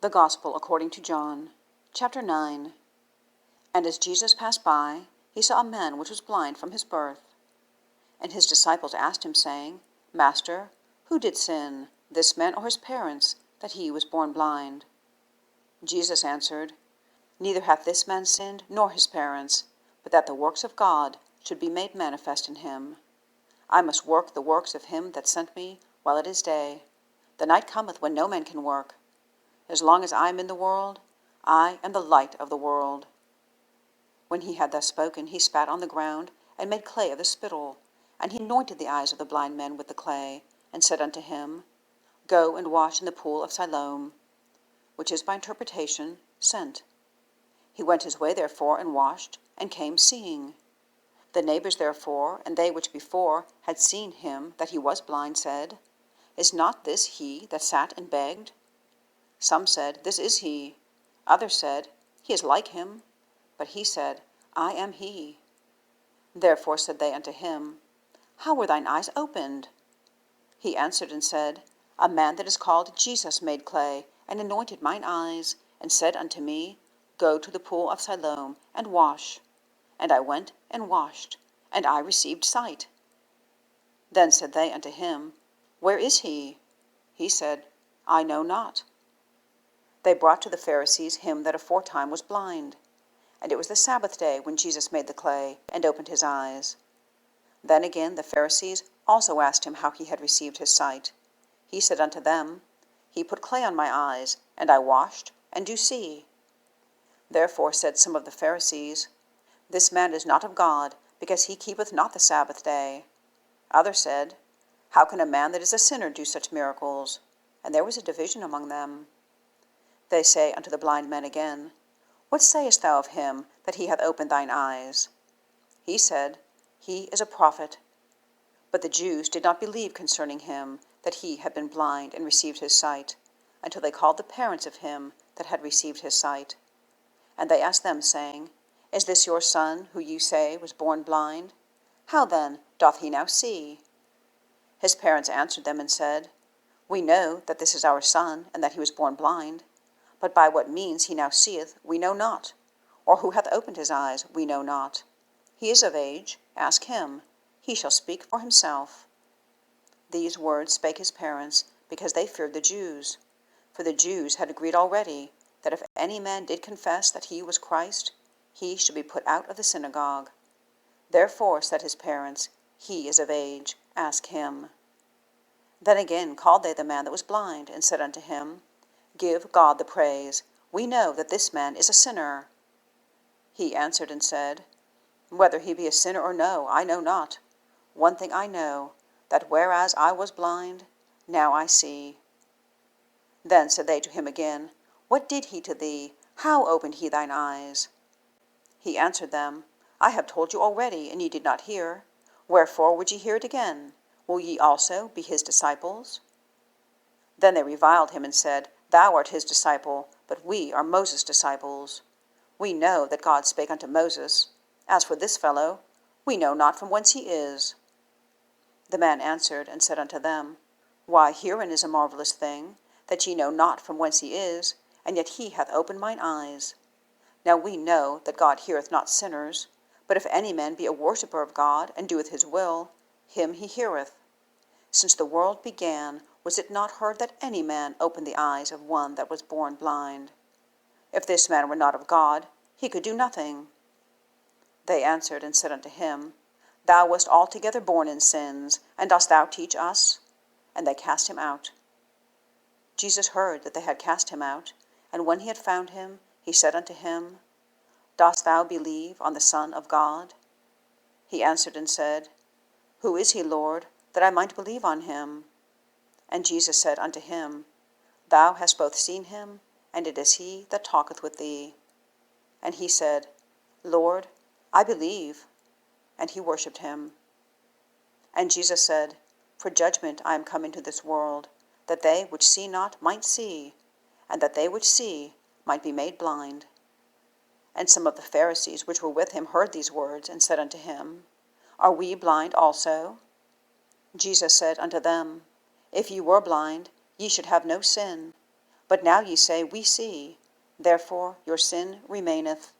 The Gospel according to John, chapter 9. And as Jesus passed by, he saw a man which was blind from his birth. And his disciples asked him, saying, Master, who did sin, this man or his parents, that he was born blind? Jesus answered, Neither hath this man sinned nor his parents, but that the works of God should be made manifest in him. I must work the works of him that sent me while it is day. The night cometh when no man can work. As long as I am in the world, I am the light of the world. When he had thus spoken, he spat on the ground, and made clay of the spittle, and he anointed the eyes of the blind man with the clay, and said unto him, Go and wash in the pool of Siloam, which is by interpretation, sent. He went his way therefore, and washed, and came seeing. The neighbours therefore, and they which before had seen him that he was blind, said, Is not this he that sat and begged? Some said, This is he. Others said, He is like him. But he said, I am he. Therefore said they unto him, How were thine eyes opened? He answered and said, A man that is called Jesus made clay, and anointed mine eyes, and said unto me, Go to the pool of Siloam, and wash. And I went and washed, and I received sight. Then said they unto him, Where is he? He said, I know not. They brought to the Pharisees him that aforetime was blind. And it was the Sabbath day when Jesus made the clay, and opened his eyes. Then again the Pharisees also asked him how he had received his sight. He said unto them, He put clay on my eyes, and I washed, and do see. Therefore said some of the Pharisees, This man is not of God, because he keepeth not the Sabbath day. Others said, How can a man that is a sinner do such miracles? And there was a division among them. They say unto the blind man again, What sayest thou of him, that he hath opened thine eyes? He said, He is a prophet. But the Jews did not believe concerning him, that he had been blind and received his sight, until they called the parents of him that had received his sight. And they asked them, saying, Is this your son, who you say was born blind? How then doth he now see? His parents answered them and said, We know that this is our son, and that he was born blind. But by what means he now seeth, we know not, or who hath opened his eyes, we know not. He is of age, ask him, he shall speak for himself. These words spake his parents, because they feared the Jews. For the Jews had agreed already, that if any man did confess that he was Christ, he should be put out of the synagogue. Therefore said his parents, He is of age, ask him. Then again called they the man that was blind, and said unto him, Give God the praise. We know that this man is a sinner. He answered and said, Whether he be a sinner or no, I know not. One thing I know, that whereas I was blind, now I see. Then said they to him again, What did he to thee? How opened he thine eyes? He answered them, I have told you already, and ye did not hear. Wherefore would ye hear it again? Will ye also be his disciples? Then they reviled him and said, Thou art his disciple, but we are Moses' disciples. We know that God spake unto Moses. As for this fellow, we know not from whence he is. The man answered and said unto them, Why, herein is a marvelous thing, that ye know not from whence he is, and yet he hath opened mine eyes. Now we know that God heareth not sinners, but if any man be a worshipper of God, and doeth his will, him he heareth. Since the world began, was it not heard that any man opened the eyes of one that was born blind? If this man were not of God, he could do nothing. They answered and said unto him, Thou wast altogether born in sins, and dost thou teach us? And they cast him out. Jesus heard that they had cast him out, and when he had found him, he said unto him, Dost thou believe on the Son of God? He answered and said, Who is he, Lord, that I might believe on him? And Jesus said unto him, Thou hast both seen him, and it is he that talketh with thee. And he said, Lord, I believe. And he worshipped him. And Jesus said, For judgment I am come into this world, that they which see not might see, and that they which see might be made blind. And some of the Pharisees which were with him heard these words, and said unto him, Are we blind also? Jesus said unto them, If ye were blind, ye should have no sin. But now ye say, We see. Therefore your sin remaineth.